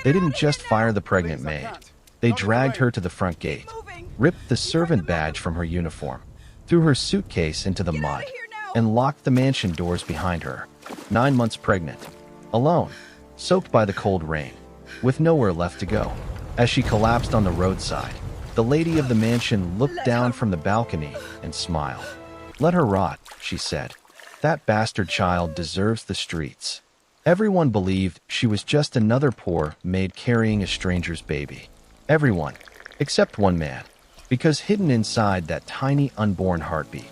They didn't just fire the pregnant maid. They dragged her to the front gate, ripped the servant badge from her uniform, threw her suitcase into the mud, and locked the mansion doors behind her. 9 months pregnant, alone, soaked by the cold rain, with nowhere left to go. As she collapsed on the roadside, the lady of the mansion looked down from the balcony and smiled. "Let her rot," she said. "That bastard child deserves the streets." Everyone believed she was just another poor maid carrying a stranger's baby. Everyone, except one man, because hidden inside that tiny unborn heartbeat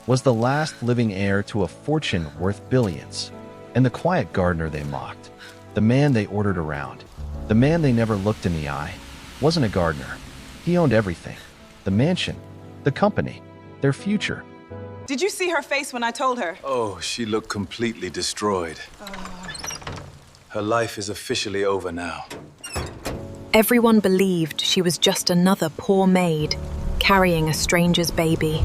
was the last living heir to a fortune worth billions. And the quiet gardener they mocked, the man they ordered around, the man they never looked in the eye, wasn't a gardener. He owned everything: the mansion, the company, their future. Did you see her face when I told her? Oh, she looked completely destroyed. Her life is officially over now. Everyone believed she was just another poor maid carrying a stranger's baby.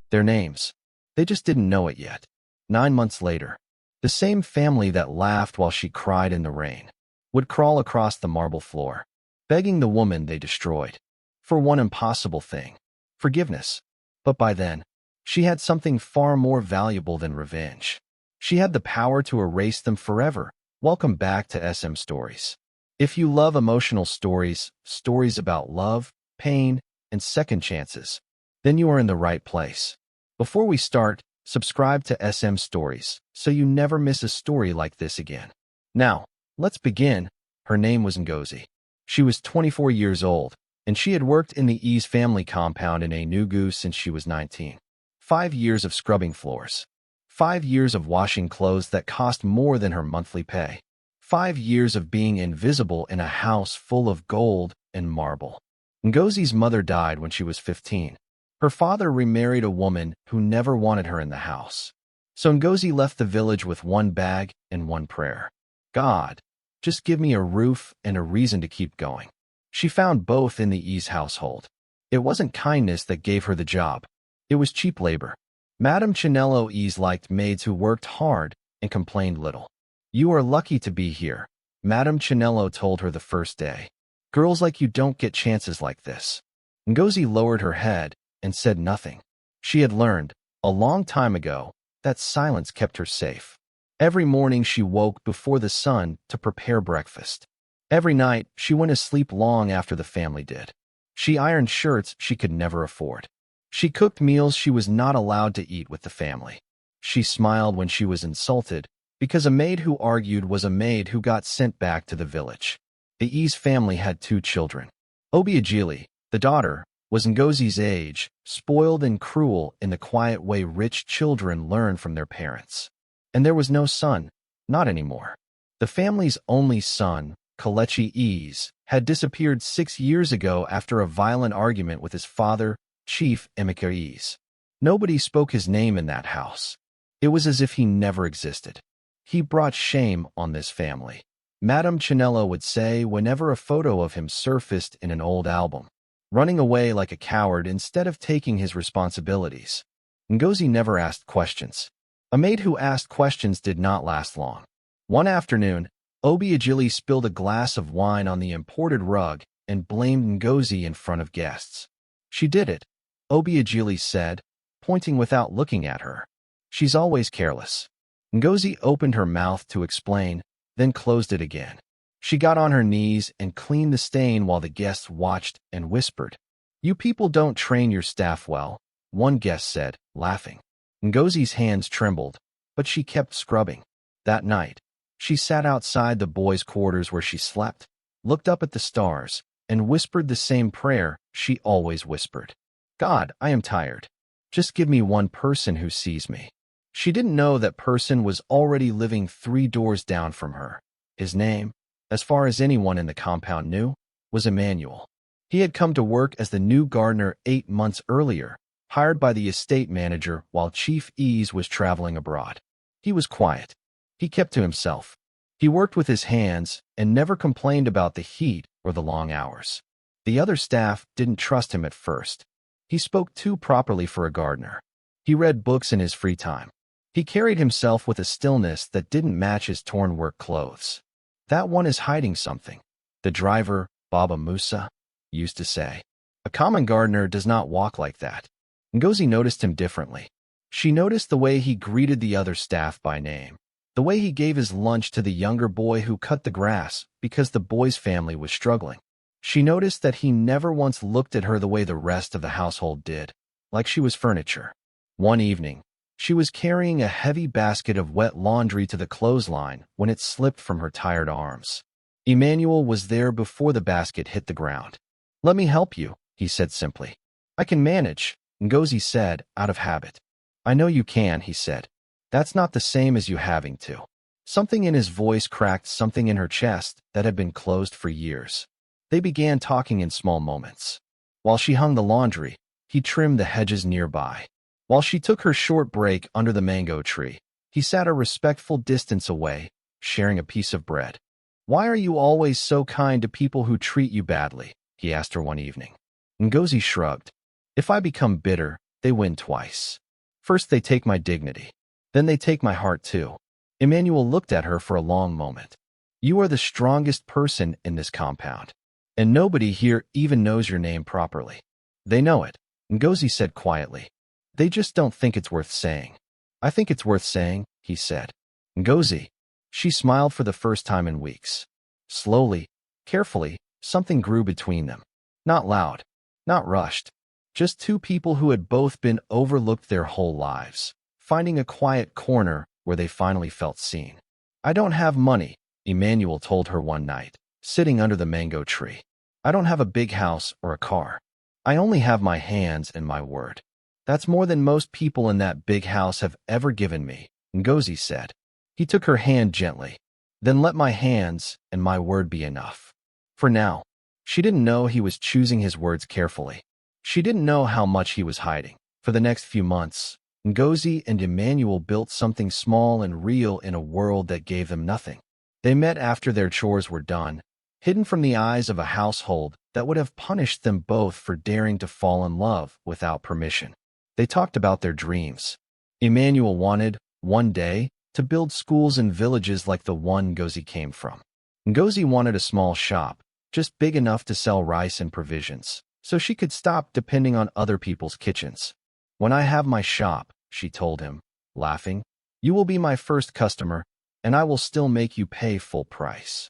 Their names. They just didn't know it yet. 9 months later, the same family that laughed while she cried in the rain would crawl across the marble floor, begging the woman they destroyed for one impossible thing: forgiveness. But by then, she had something far more valuable than revenge. She had the power to erase them forever. Welcome back to SM Stories. If you love emotional stories, stories about love, pain, and second chances, then you are in the right place. Before we start, subscribe to SM Stories so you never miss a story like this again. Now, let's begin. Her name was Ngozi. She was 24 years old, and she had worked in the Ease family compound in Enugu since she was 19. 5 years of scrubbing floors. 5 years of washing clothes that cost more than her monthly pay. 5 years of being invisible in a house full of gold and marble. Ngozi's mother died when she was 15. Her father remarried a woman who never wanted her in the house. So Ngozi left the village with one bag and one prayer: "God, just give me a roof and a reason to keep going." She found both in the Ease household. It wasn't kindness that gave her the job. It was cheap labor. Madame Chinello Ease liked maids who worked hard and complained little. "You are lucky to be here," Madame Chinello told her the first day. "Girls like you don't get chances like this." Ngozi lowered her head and said nothing. She had learned, a long time ago, that silence kept her safe. Every morning she woke before the sun to prepare breakfast. Every night she went to sleep long after the family did. She ironed shirts she could never afford. She cooked meals she was not allowed to eat with the family. She smiled when she was insulted, because a maid who argued was a maid who got sent back to the village. The Ease family had 2 children. Obiageli, the daughter, was Ngozi's age, spoiled and cruel in the quiet way rich children learn from their parents. And there was no son, not anymore. The family's only son, Kelechi Ease, had disappeared 6 years ago after a violent argument with his father, Chief Emeka Ease. Nobody spoke his name in that house. It was as if he never existed. He brought shame on this family, Madame Chinello would say whenever a photo of him surfaced in an old album, running away like a coward instead of taking his responsibilities. Ngozi never asked questions. A maid who asked questions did not last long. One afternoon, Obiageli spilled a glass of wine on the imported rug and blamed Ngozi in front of guests. "She did it," Obiageli said, pointing without looking at her. "She's always careless." Ngozi opened her mouth to explain, then closed it again. She got on her knees and cleaned the stain while the guests watched and whispered. "You people don't train your staff well," one guest said, laughing. Ngozi's hands trembled, but she kept scrubbing. That night, she sat outside the boys' quarters where she slept, looked up at the stars, and whispered the same prayer she always whispered: "God, I am tired. Just give me one person who sees me." She didn't know that person was already living 3 doors down from her. His name, as far as anyone in the compound knew, was Emmanuel. He had come to work as the new gardener 8 months earlier, hired by the estate manager while Chief Ease was traveling abroad. He was quiet. He kept to himself. He worked with his hands and never complained about the heat or the long hours. The other staff didn't trust him at first. He spoke too properly for a gardener. He read books in his free time. He carried himself with a stillness that didn't match his torn work clothes. That one is hiding something, the driver, Baba Musa, used to say. A common gardener does not walk like that. Ngozi noticed him differently. She noticed the way he greeted the other staff by name, the way he gave his lunch to the younger boy who cut the grass because the boy's family was struggling. She noticed that he never once looked at her the way the rest of the household did, like she was furniture. One evening, she was carrying a heavy basket of wet laundry to the clothesline when it slipped from her tired arms. Emmanuel was there before the basket hit the ground. "Let me help you," he said simply. "I can manage," Ngozi said, out of habit. "I know you can," he said. "That's not the same as you having to." Something in his voice cracked something in her chest that had been closed for years. They began talking in small moments. While she hung the laundry, he trimmed the hedges nearby. While she took her short break under the mango tree, he sat a respectful distance away, sharing a piece of bread. "Why are you always so kind to people who treat you badly?" he asked her one evening. Ngozi shrugged. "If I become bitter, they win twice. First they take my dignity. Then they take my heart too." Emmanuel looked at her for a long moment. "You are the strongest person in this compound. And nobody here even knows your name properly." "They know it," Ngozi said quietly. "They just don't think it's worth saying." "I think it's worth saying," he said. "Ngozi." She smiled for the first time in weeks. Slowly, carefully, something grew between them. Not loud, not rushed. Just two people who had both been overlooked their whole lives, finding a quiet corner where they finally felt seen. "I don't have money," Emmanuel told her one night, sitting under the mango tree. "I don't have a big house or a car. I only have my hands and my word. That's more than most people in that big house have ever given me," Ngozi said. He took her hand gently. "Then let my hands and my word be enough. For now." She didn't know he was choosing his words carefully. She didn't know how much he was hiding. For the next few months, Ngozi and Emmanuel built something small and real in a world that gave them nothing. They met after their chores were done, hidden from the eyes of a household that would have punished them both for daring to fall in love without permission. They talked about their dreams. Emmanuel wanted, one day, to build schools in villages like the one Ngozi came from. Ngozi wanted a small shop, just big enough to sell rice and provisions, so she could stop depending on other people's kitchens. "When I have my shop," she told him, laughing, "you will be my first customer, and I will still make you pay full price."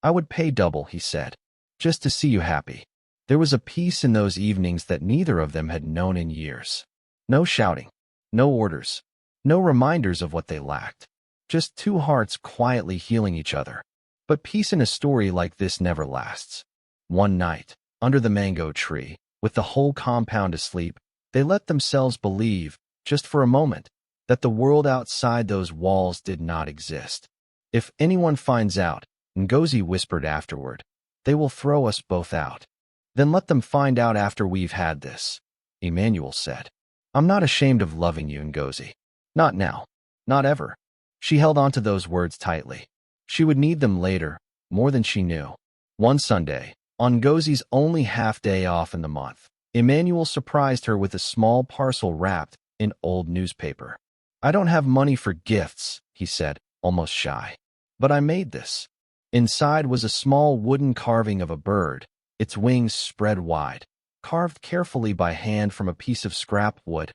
"I would pay double," he said, "just to see you happy." There was a peace in those evenings that neither of them had known in years. No shouting, no orders, no reminders of what they lacked. Just two hearts quietly healing each other. But peace in a story like this never lasts. One night, under the mango tree, with the whole compound asleep, they let themselves believe, just for a moment, that the world outside those walls did not exist. "If anyone finds out," Ngozi whispered afterward, "they will throw us both out." "Then let them find out after we've had this," Emmanuel said. "I'm not ashamed of loving you, Ngozi. Not now. Not ever." She held on to those words tightly. She would need them later, more than she knew. One Sunday, on Ngozi's only half-day off in the month, Emmanuel surprised her with a small parcel wrapped in old newspaper. "I don't have money for gifts," he said, almost shy. "But I made this." Inside was a small wooden carving of a bird, its wings spread wide, carved carefully by hand from a piece of scrap wood.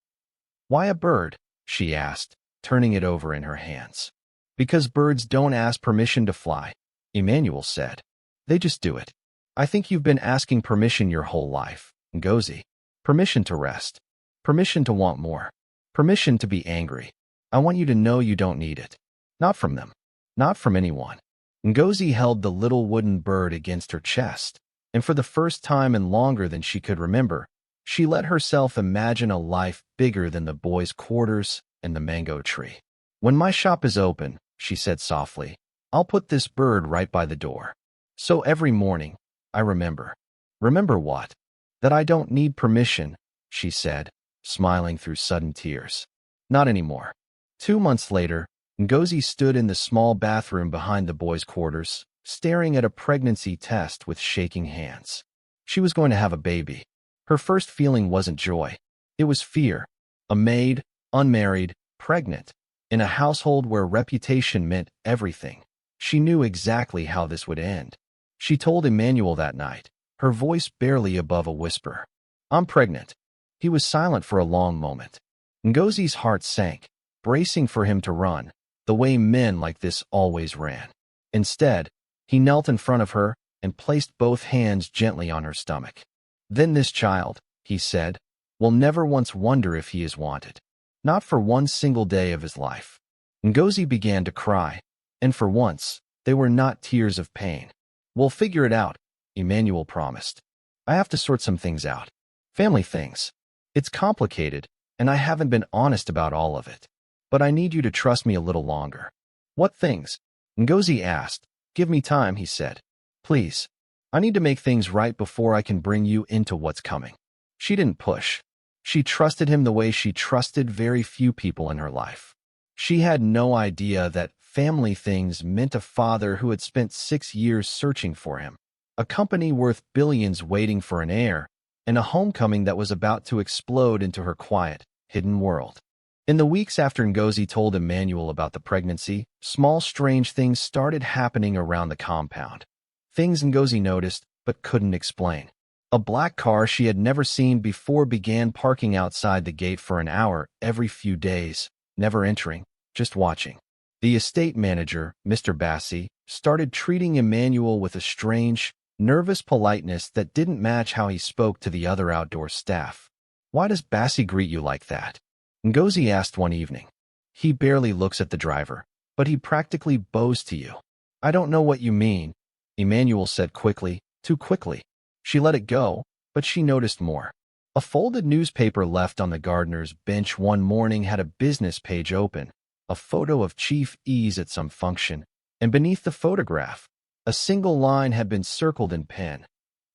"Why a bird?" she asked, turning it over in her hands. "Because birds don't ask permission to fly," Emmanuel said. "They just do it. I think you've been asking permission your whole life, Ngozi. Permission to rest. Permission to want more. Permission to be angry. I want you to know you don't need it. Not from them. Not from anyone." Ngozi held the little wooden bird against her chest, and for the first time in longer than she could remember, she let herself imagine a life bigger than the boys' quarters and the mango tree. "When my shop is open," she said softly, "I'll put this bird right by the door. So every morning, I remember." "Remember what?" "That I don't need permission," she said, smiling through sudden tears. "Not anymore." 2 months later, Ngozi stood in the small bathroom behind the boys' quarters, staring at a pregnancy test with shaking hands. She was going to have a baby. Her first feeling wasn't joy. It was fear. A maid, unmarried, pregnant, in a household where reputation meant everything. She knew exactly how this would end. She told Emmanuel that night, her voice barely above a whisper. "I'm pregnant." He was silent for a long moment. Ngozi's heart sank, bracing for him to run, the way men like this always ran. Instead, he knelt in front of her and placed both hands gently on her stomach. "Then this child," he said, "will never once wonder if he is wanted. Not for one single day of his life." Ngozi began to cry, and for once, they were not tears of pain. "We'll figure it out," Emmanuel promised. "I have to sort some things out. Family things. It's complicated, and I haven't been honest about all of it. But I need you to trust me a little longer." "What things?" Ngozi asked. "Give me time," he said. "Please. I need to make things right before I can bring you into what's coming." She didn't push. She trusted him the way she trusted very few people in her life. She had no idea that family things meant a father who had spent 6 years searching for him, a company worth billions waiting for an heir, and a homecoming that was about to explode into her quiet, hidden world. In the weeks after Ngozi told Emmanuel about the pregnancy, small strange things started happening around the compound. Things Ngozi noticed but couldn't explain. A black car she had never seen before began parking outside the gate for an hour every few days, never entering, just watching. The estate manager, Mr. Bassi, started treating Emmanuel with a strange, nervous politeness that didn't match how he spoke to the other outdoor staff. "Why does Bassi greet you like that?" Ngozi asked one evening. "He barely looks at the driver, but he practically bows to you." "I don't know what you mean," Emmanuel said quickly, too quickly. She let it go, but she noticed more. A folded newspaper left on the gardener's bench one morning had a business page open, a photo of Chief Ease at some function, and beneath the photograph, a single line had been circled in pen.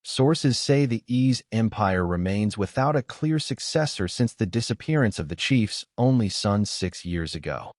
"Sources say the Ease empire remains without a clear successor since the disappearance of the chief's only son 6 years ago."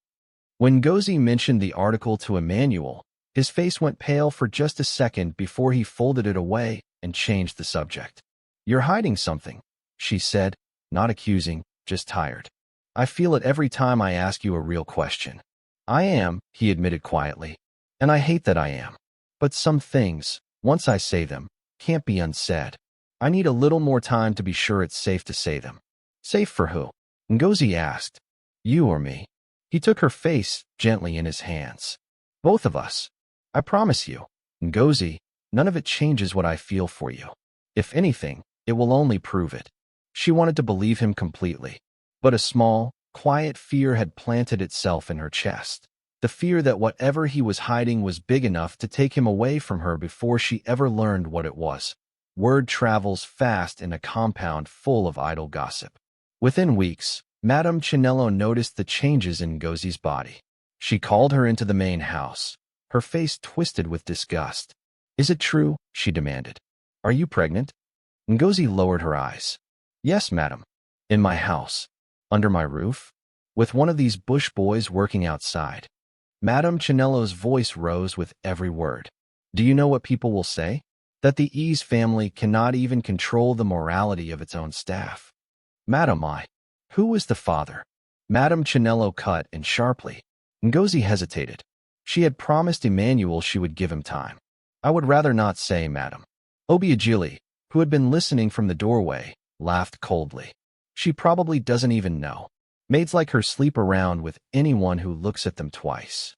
When Ngozi mentioned the article to Emmanuel, his face went pale for just a second before he folded it away and changed the subject. "You're hiding something," she said, not accusing, just tired. "I feel it every time I ask you a real question." "I am," he admitted quietly, "and I hate that I am. But some things, once I say them, can't be unsaid. I need a little more time to be sure it's safe to say them." "Safe for who?" Ngozi asked. "You or me?" He took her face gently in his hands. "Both of us. I promise you, Ngozi, none of it changes what I feel for you. If anything, it will only prove it." She wanted to believe him completely, but a small, quiet fear had planted itself in her chest. The fear that whatever he was hiding was big enough to take him away from her before she ever learned what it was. Word travels fast in a compound full of idle gossip. Within weeks, Madame Chinello noticed the changes in Ngozi's body. She called her into the main house, her face twisted with disgust. "Is it true?" she demanded. "Are you pregnant?" Ngozi lowered her eyes. "Yes, madam. In my house. Under my roof. With one of these bush boys working outside." Madame Chinello's voice rose with every word. "Do you know what people will say? That the Ease family cannot even control the morality of its own staff." "Madam, who is the father?" Madame Chinello cut in sharply. Ngozi hesitated. She had promised Emmanuel she would give him time. "I would rather not say, madam." Obiagili, who had been listening from the doorway, laughed coldly. "She probably doesn't even know. Maids like her sleep around with anyone who looks at them twice."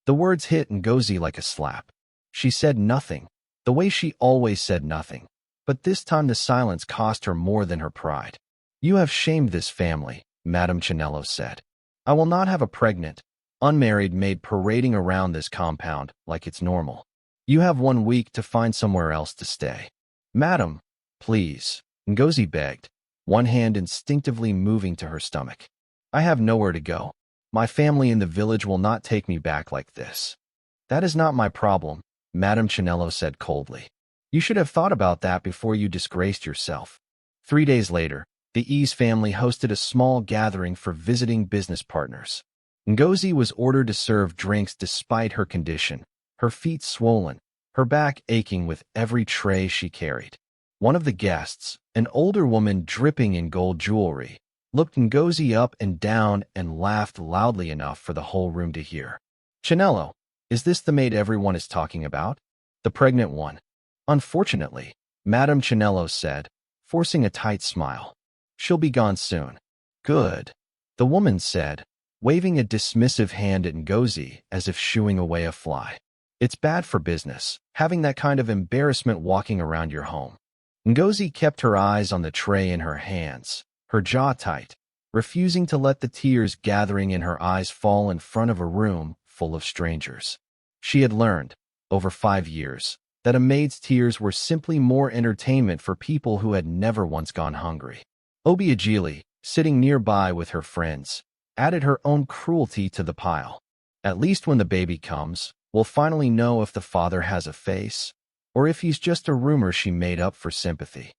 The words hit Ngozi like a slap. She said nothing, the way she always said nothing, but this time the silence cost her more than her pride. "You have shamed this family," Madame Chinello said. "I will not have a pregnant, unmarried maid parading around this compound like it's normal. You have 1 week to find somewhere else to stay." "Madam, please," Ngozi begged, one hand instinctively moving to her stomach. "I have nowhere to go. My family in the village will not take me back like this." "That is not my problem," Madame Chinello said coldly. "You should have thought about that before you disgraced yourself." 3 days later, the Ease family hosted a small gathering for visiting business partners. Ngozi was ordered to serve drinks despite her condition, her feet swollen, her back aching with every tray she carried. One of the guests, an older woman dripping in gold jewelry, looked Ngozi up and down and laughed loudly enough for the whole room to hear. "Chinello, Is this the maid everyone is talking about? The pregnant one. Unfortunately, Madame Chinello said, forcing a tight smile. She'll be gone soon. Good. The woman said, waving a dismissive hand at Ngozi as if shooing away a fly. It's bad for business, having that kind of embarrassment walking around your home. Ngozi kept her eyes on the tray in her hands, her jaw tight, refusing to let the tears gathering in her eyes fall in front of a room full of strangers. She had learned, over 5 years, that a maid's tears were simply more entertainment for people who had never once gone hungry. Obiageli, sitting nearby with her friends, added her own cruelty to the pile. At least when the baby comes, we'll finally know if the father has a face, or if he's just a rumor she made up for sympathy.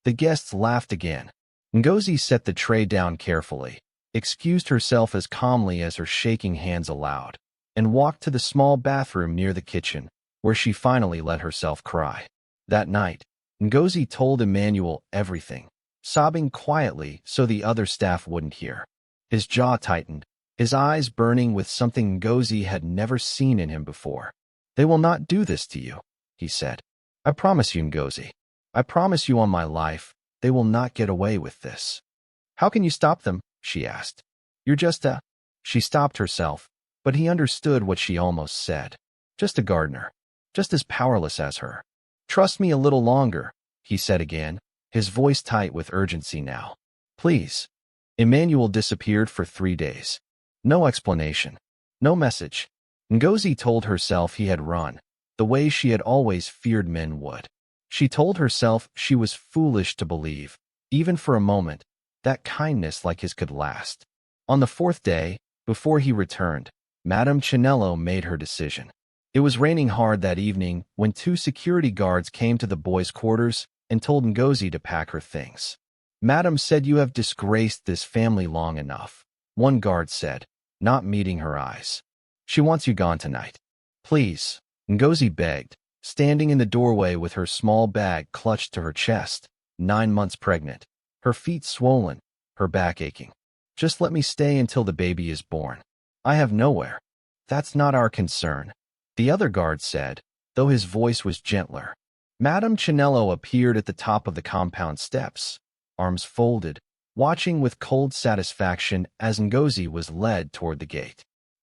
The guests laughed again. Ngozi set the tray down carefully, excused herself as calmly as her shaking hands allowed, and walked to the small bathroom near the kitchen, where she finally let herself cry. That night, Ngozi told Emmanuel everything, sobbing quietly so the other staff wouldn't hear. His jaw tightened, his eyes burning with something Ngozi had never seen in him before. They will not do this to you, he said. I promise you, Ngozi. I promise you on my life, they will not get away with this. How can you stop them? She asked. You're just a... She stopped herself, but he understood what she almost said. Just a gardener. Just as powerless as her. Trust me a little longer, he said again, his voice tight with urgency now. Please. Emmanuel disappeared for 3 days. No explanation. No message. Ngozi told herself he had run, the way she had always feared men would. She told herself she was foolish to believe, even for a moment, that kindness like his could last. On the 4th day, before he returned, Madame Chinello made her decision. It was raining hard that evening when 2 security guards came to the boys' quarters and told Ngozi to pack her things. Madame said you have disgraced this family long enough, one guard said, not meeting her eyes. She wants you gone tonight. Please, Ngozi begged, standing in the doorway with her small bag clutched to her chest, 9 months pregnant, her feet swollen, her back aching. Just let me stay until the baby is born. I have nowhere. That's not our concern, the other guard said, though his voice was gentler. Madame Chinello appeared at the top of the compound steps, arms folded, watching with cold satisfaction as Ngozi was led toward the gate.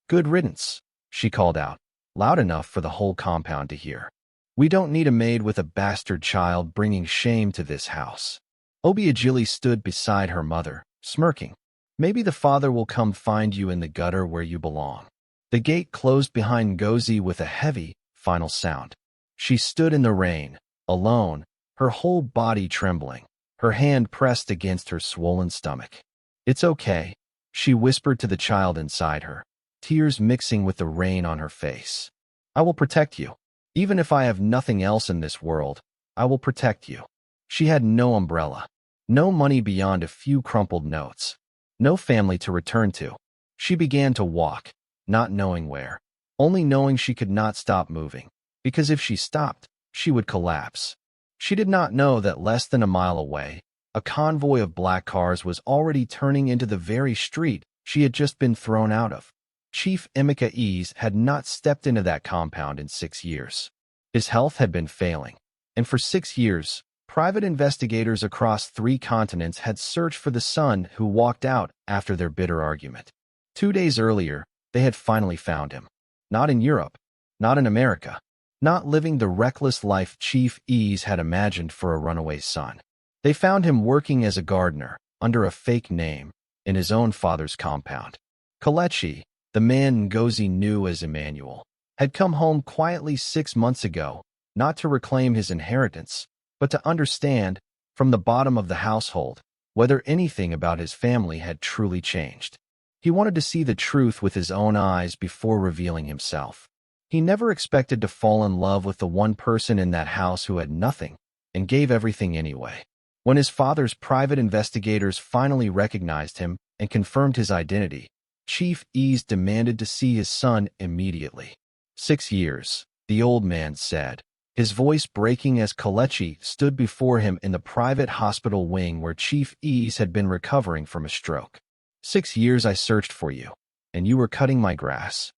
Good riddance, she called out, loud enough for the whole compound to hear. We don't need a maid with a bastard child bringing shame to this house. Obiageli stood beside her mother, smirking. Maybe the father will come find you in the gutter where you belong. The gate closed behind Ngozi with a heavy, final sound. She stood in the rain, alone, her whole body trembling, her hand pressed against her swollen stomach. It's okay, she whispered to the child inside her, tears mixing with the rain on her face. I will protect you. Even if I have nothing else in this world, I will protect you. She had no umbrella, no money beyond a few crumpled notes, no family to return to. She began to walk, not knowing where, only knowing she could not stop moving, because if she stopped, she would collapse. She did not know that less than a mile away, a convoy of black cars was already turning into the very street she had just been thrown out of. Chief Emeka Ease had not stepped into that compound in 6 years. His health had been failing, and for 6 years, private investigators across 3 continents had searched for the son who walked out after their bitter argument. 2 days earlier, they had finally found him. Not in Europe, not in America, not living the reckless life Chief Ease had imagined for a runaway son. They found him working as a gardener, under a fake name, in his own father's compound. Kelechi, the man Ngozi knew as Emmanuel, had come home quietly 6 months ago, not to reclaim his inheritance, but to understand, from the bottom of the household, whether anything about his family had truly changed. He wanted to see the truth with his own eyes before revealing himself. He never expected to fall in love with the one person in that house who had nothing, and gave everything anyway. When his father's private investigators finally recognized him and confirmed his identity, Chief Ease demanded to see his son immediately. 6 years, the old man said, his voice breaking as Kelechi stood before him in the private hospital wing where Chief Ease had been recovering from a stroke. 6 years I searched for you, and you were cutting my grass.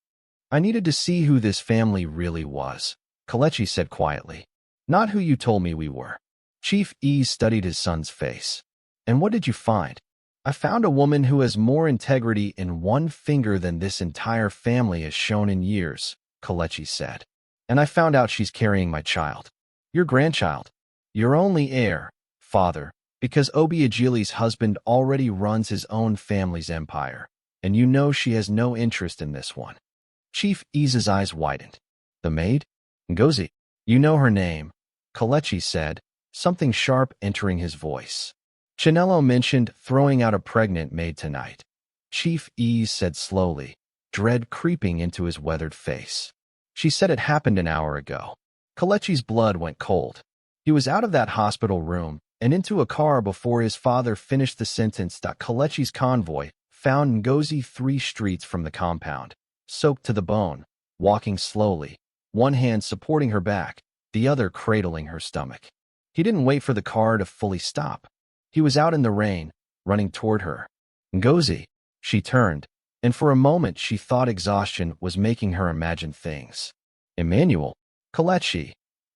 I needed to see who this family really was, Kelechi said quietly. Not who you told me we were. Chief Ease studied his son's face. And what did you find? I found a woman who has more integrity in one finger than this entire family has shown in years, Kelechi said. And I found out she's carrying my child. Your grandchild. Your only heir, father, because Obiagili's husband already runs his own family's empire, and you know she has no interest in this one. Chief Ease's eyes widened. The maid? Ngozi. You know her name, Kelechi said, something sharp entering his voice. Chinello mentioned throwing out a pregnant maid tonight. Chief Ease said slowly, dread creeping into his weathered face. She said it happened an hour ago. Kelechi's blood went cold. He was out of that hospital room and into a car before his father finished the sentence. Kelechi's convoy found Ngozi 3 streets from the compound, soaked to the bone, walking slowly, one hand supporting her back, the other cradling her stomach. He didn't wait for the car to fully stop. He was out in the rain, running toward her. Ngozi, she turned, and for a moment she thought exhaustion was making her imagine things. Emmanuel, Kelechi,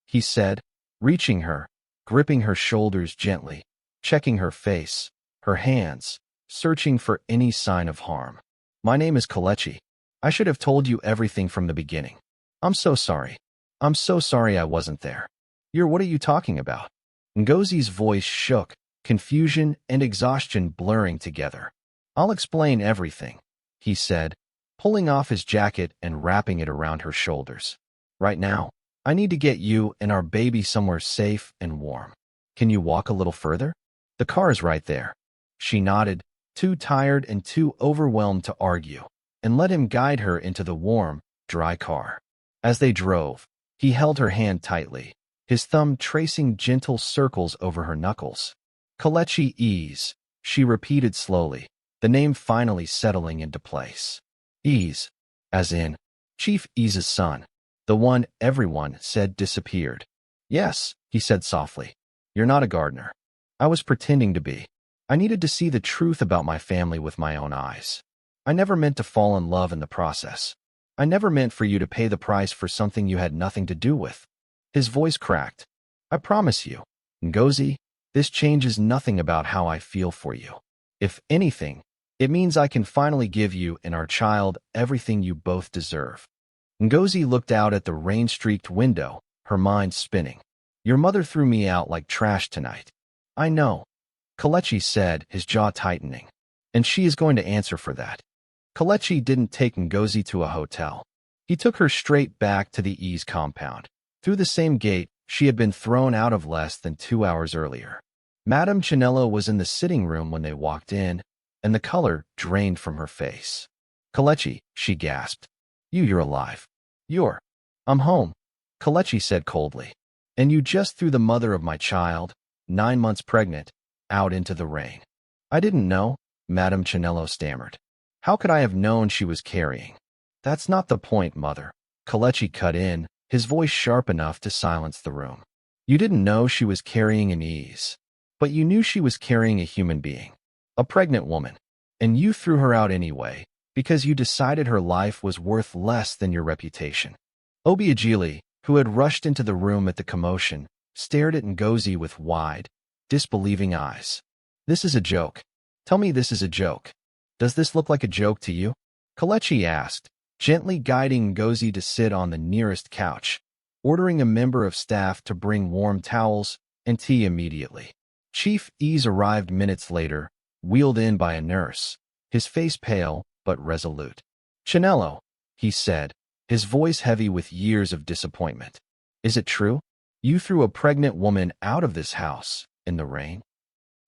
he said, reaching her, gripping her shoulders gently, checking her face, her hands, searching for any sign of harm. My name is Kelechi. I should have told you everything from the beginning. I'm so sorry. I'm so sorry I wasn't there. What are you talking about? Ngozi's voice shook, confusion and exhaustion blurring together. I'll explain everything, he said, pulling off his jacket and wrapping it around her shoulders. Right now, I need to get you and our baby somewhere safe and warm. Can you walk a little further? The car is right there. She nodded, too tired and too overwhelmed to argue, and let him guide her into the warm, dry car. As they drove, he held her hand tightly, his thumb tracing gentle circles over her knuckles. Kelechi Ease, she repeated slowly, the name finally settling into place. Ease, as in Chief Ease's son, the one everyone said disappeared. Yes, he said softly. You're not a gardener. I was pretending to be. I needed to see the truth about my family with my own eyes. I never meant to fall in love in the process. I never meant for you to pay the price for something you had nothing to do with. His voice cracked. I promise you, Ngozi, this changes nothing about how I feel for you. If anything, it means I can finally give you and our child everything you both deserve. Ngozi looked out at the rain-streaked window, her mind spinning. Your mother threw me out like trash tonight. I know, Kelechi said, his jaw tightening. And she is going to answer for that. Kelechi didn't take Ngozi to a hotel. He took her straight back to the Ease compound, through the same gate she had been thrown out of less than 2 hours earlier. Madame Chinello was in the sitting room when they walked in, and the color drained from her face. Kelechi, she gasped. You're alive. I'm home, Kelechi said coldly. And you just threw the mother of my child, 9 months pregnant, out into the rain. I didn't know, Madame Chinello stammered. How could I have known she was carrying? That's not the point, mother. Kelechi cut in, his voice sharp enough to silence the room. You didn't know she was carrying an Ease, but you knew she was carrying a human being, a pregnant woman, and you threw her out anyway, because you decided her life was worth less than your reputation. Obiagili, who had rushed into the room at the commotion, stared at Ngozi with wide, disbelieving eyes. This is a joke. Tell me this is a joke. Does this look like a joke to you? Kelechi asked, gently guiding Ngozi to sit on the nearest couch, ordering a member of staff to bring warm towels and tea immediately. Chief Ease arrived minutes later, wheeled in by a nurse, his face pale but resolute. Chinello, he said, his voice heavy with years of disappointment. Is it true? You threw a pregnant woman out of this house, in the rain?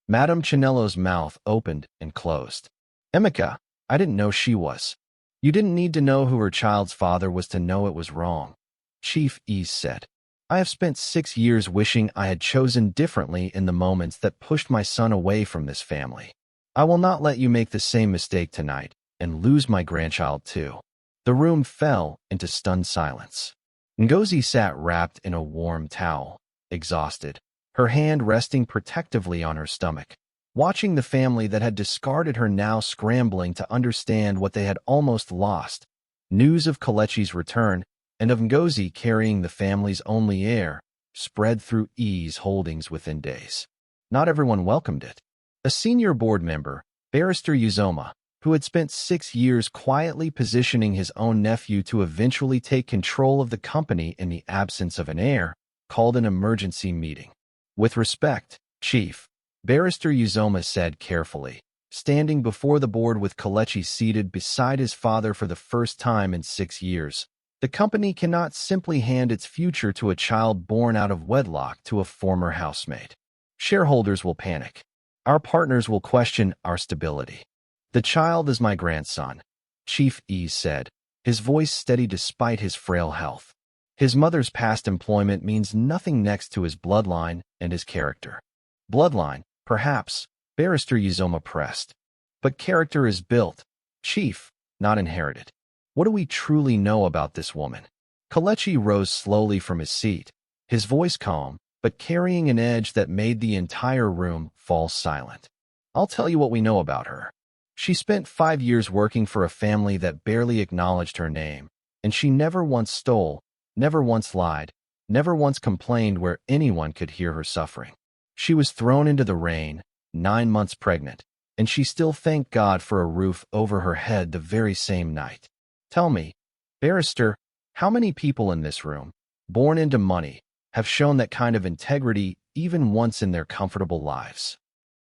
Madame Chinello's mouth opened and closed. Emeka, I didn't know she was. You didn't need to know who her child's father was to know it was wrong, Chief Ease said. I have spent 6 years wishing I had chosen differently in the moments that pushed my son away from this family. I will not let you make the same mistake tonight and lose my grandchild too. The room fell into stunned silence. Ngozi sat wrapped in a warm towel, exhausted, her hand resting protectively on her stomach, watching the family that had discarded her now scrambling to understand what they had almost lost, News of Kelechi's return and of Ngozi carrying the family's only heir spread through E's holdings within days. Not everyone welcomed it. A senior board member, Barrister Uzoma, who had spent 6 years quietly positioning his own nephew to eventually take control of the company in the absence of an heir, called an emergency meeting. "With respect, Chief," Barrister Uzoma said carefully, standing before the board with Kelechi seated beside his father for the first time in 6 years. "The company cannot simply hand its future to a child born out of wedlock to a former housemate. Shareholders will panic. Our partners will question our stability. The child is my grandson," Chief E said, his voice steady despite his frail health. "His mother's past employment means nothing next to his bloodline and his character." "Bloodline, perhaps," Barrister Uzoma pressed. "But character is built, Chief, not inherited. What do we truly know about this woman?" Kelechi rose slowly from his seat, his voice calm, but carrying an edge that made the entire room fall silent. "I'll tell you what we know about her. She spent 5 years working for a family that barely acknowledged her name, and she never once stole, never once lied, never once complained where anyone could hear her suffering. She was thrown into the rain, 9 months pregnant, and she still thanked God for a roof over her head the very same night. Tell me, Barrister, how many people in this room, born into money, have shown that kind of integrity even once in their comfortable lives?"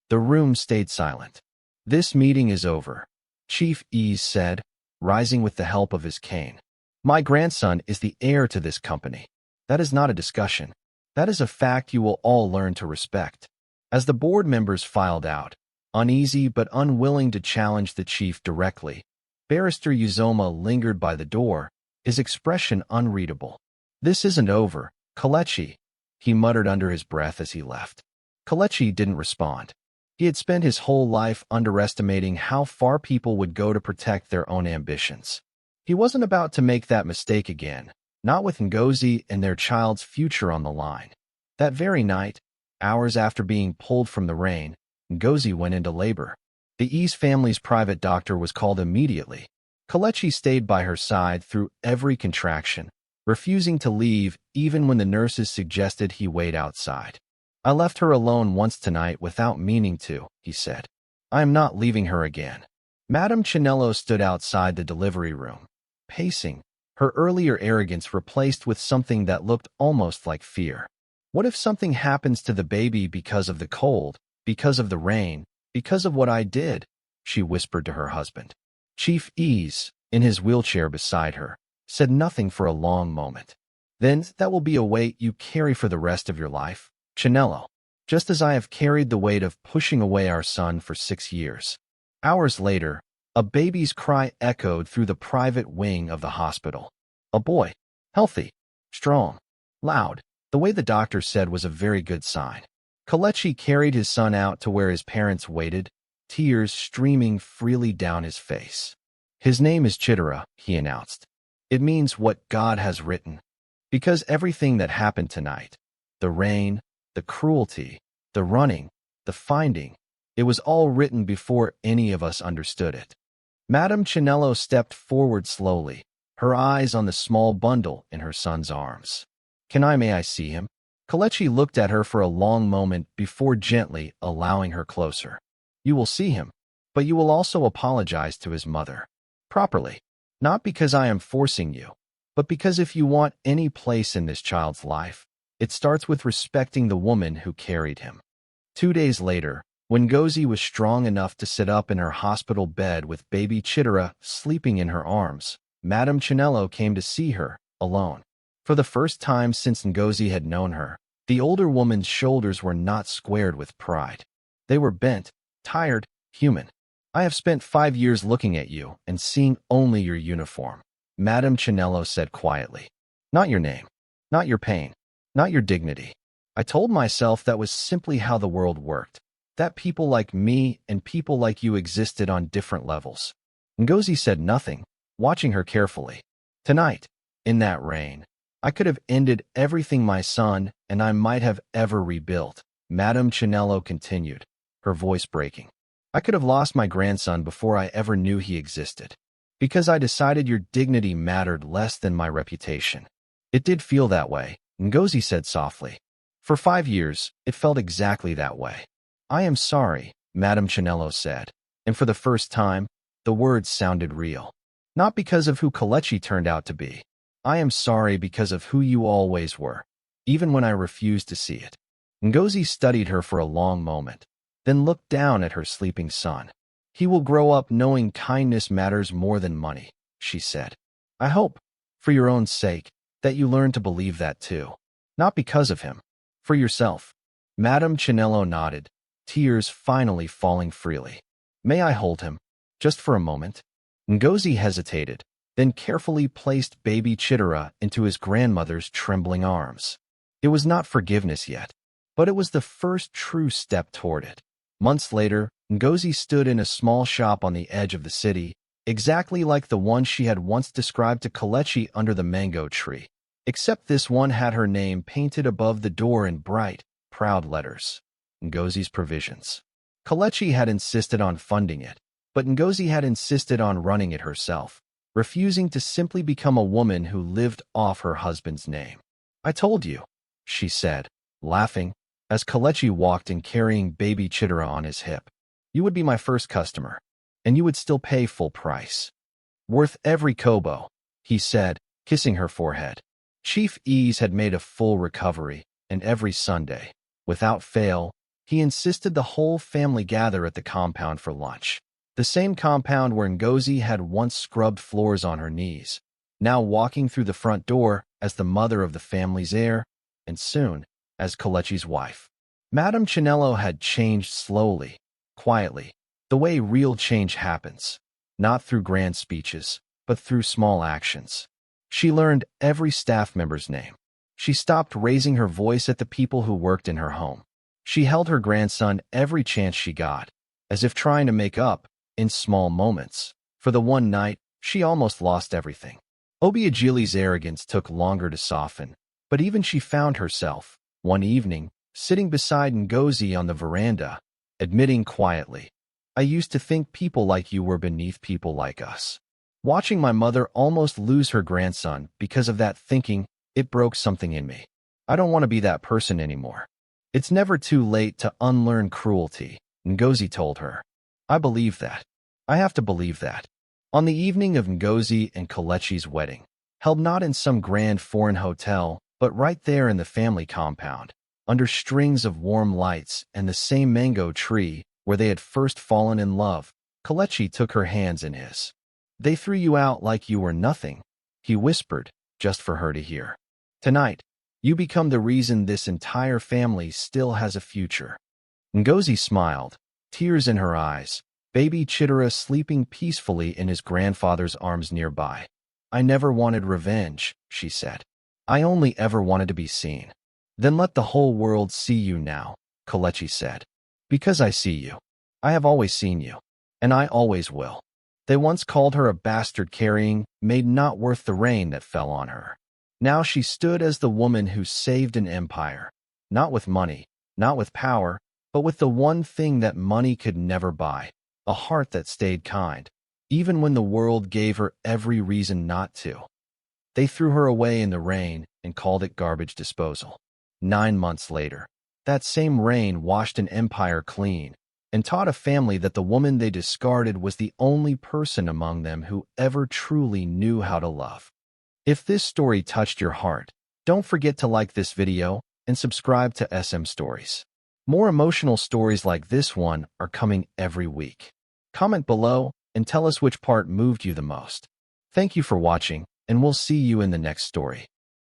The room stayed silent. "This meeting is over," Chief Ease said, rising with the help of his cane. "My grandson is the heir to this company. That is not a discussion. That is a fact you will all learn to respect." As the board members filed out, uneasy but unwilling to challenge the chief directly, Barrister Uzoma lingered by the door, his expression unreadable. "This isn't over, Kelechi," he muttered under his breath as he left. Kelechi didn't respond. He had spent his whole life underestimating how far people would go to protect their own ambitions. He wasn't about to make that mistake again, not with Ngozi and their child's future on the line. That very night, hours after being pulled from the rain, Ngozi went into labor. The East family's private doctor was called immediately. Kelechi stayed by her side through every contraction, refusing to leave even when the nurses suggested he wait outside. "I left her alone once tonight without meaning to," he said. "I am not leaving her again." Madame Chinello stood outside the delivery room, pacing, her earlier arrogance replaced with something that looked almost like fear. "What if something happens to the baby because of the cold, because of the rain, because of what I did?" she whispered to her husband. Chief Ease, in his wheelchair beside her, said nothing for a long moment. "Then that will be a weight you carry for the rest of your life, Chinello, just as I have carried the weight of pushing away our son for 6 years." Hours later, a baby's cry echoed through the private wing of the hospital. A boy, healthy, strong, loud. The way the doctor said was a very good sign. Kelechi carried his son out to where his parents waited, tears streaming freely down his face. "His name is Chidera," he announced. "It means what God has written." Because everything that happened tonight, the rain, the cruelty, the running, the finding, it was all written before any of us understood it. Madame Chinello stepped forward slowly, her eyes on the small bundle in her son's arms. May I see him?" Kelechi looked at her for a long moment before gently allowing her closer. "You will see him, but you will also apologize to his mother. Properly. Not because I am forcing you, but because if you want any place in this child's life, it starts with respecting the woman who carried him." 2 days later, when Ngozi was strong enough to sit up in her hospital bed with baby Chidera sleeping in her arms, Madame Chinello came to see her, alone. For the first time since Ngozi had known her, the older woman's shoulders were not squared with pride. They were bent, tired, human. "I have spent 5 years looking at you and seeing only your uniform," Madame Chinello said quietly. "Not your name, not your pain, not your dignity. I told myself that was simply how the world worked, that people like me and people like you existed on different levels." Ngozi said nothing, watching her carefully. "Tonight, in that rain, I could have ended everything my son and I might have ever rebuilt," Madame Chinello continued, her voice breaking. "I could have lost my grandson before I ever knew he existed. Because I decided your dignity mattered less than my reputation. It did feel that way, Ngozi said softly. For 5 years, it felt exactly that way. I am sorry, Madame Chinello said, and for the first time, the words sounded real. Not because of who Kelechi turned out to be. I am sorry because of who you always were, even when I refused to see it. Ngozi studied her for a long moment, then looked down at her sleeping son. He will grow up knowing kindness matters more than money, she said. I hope, for your own sake, that you learn to believe that too. Not because of him. For yourself. Madame Chinello nodded, tears finally falling freely. May I hold him? Just for a moment? Ngozi hesitated, then carefully placed baby Chitara into his grandmother's trembling arms. It was not forgiveness yet, but it was the first true step toward it. Months later, Ngozi stood in a small shop on the edge of the city, exactly like the one she had once described to Kelechi under the mango tree. Except this one had her name painted above the door in bright, proud letters. Ngozi's Provisions. Kelechi had insisted on funding it, but Ngozi had insisted on running it herself, refusing to simply become a woman who lived off her husband's name. I told you, she said, laughing, as Kelechi walked in carrying baby Chitara on his hip. You would be my first customer, and you would still pay full price. Worth every kobo, he said, kissing her forehead. Chief Ease had made a full recovery, and every Sunday, without fail, he insisted the whole family gather at the compound for lunch. The same compound where Ngozi had once scrubbed floors on her knees, now walking through the front door as the mother of the family's heir, and soon as Kelechi's wife. Madame Chinello had changed slowly, quietly, the way real change happens, not through grand speeches, but through small actions. She learned every staff member's name. She stopped raising her voice at the people who worked in her home. She held her grandson every chance she got, as if trying to make up, in small moments, for the one night she almost lost everything. Obiagili's arrogance took longer to soften, but even she found herself, one evening, sitting beside Ngozi on the veranda, admitting quietly, I used to think people like you were beneath people like us. Watching my mother almost lose her grandson because of that thinking, it broke something in me. I don't want to be that person anymore. It's never too late to unlearn cruelty, Ngozi told her. I believe that. I have to believe that. On the evening of Ngozi and Kelechi's wedding, held not in some grand foreign hotel, but right there in the family compound, under strings of warm lights and the same mango tree where they had first fallen in love, Kelechi took her hands in his. They threw you out like you were nothing, he whispered, just for her to hear. Tonight, you become the reason this entire family still has a future. Ngozi smiled, tears in her eyes, baby Chitara sleeping peacefully in his grandfather's arms nearby. I never wanted revenge, she said. I only ever wanted to be seen. Then let the whole world see you now, Kelechi said. Because I see you. I have always seen you. And I always will. They once called her a bastard-carrying maid not worth the rain that fell on her. Now she stood as the woman who saved an empire, not with money, not with power, but with the one thing that money could never buy, a heart that stayed kind, even when the world gave her every reason not to. They threw her away in the rain and called it garbage disposal. 9 months later, that same rain washed an empire clean and taught a family that the woman they discarded was the only person among them who ever truly knew how to love. If this story touched your heart, don't forget to like this video and subscribe to SM Stories. More emotional stories like this one are coming every week. Comment below and tell us which part moved you the most. Thank you for watching, and we'll see you in the next story.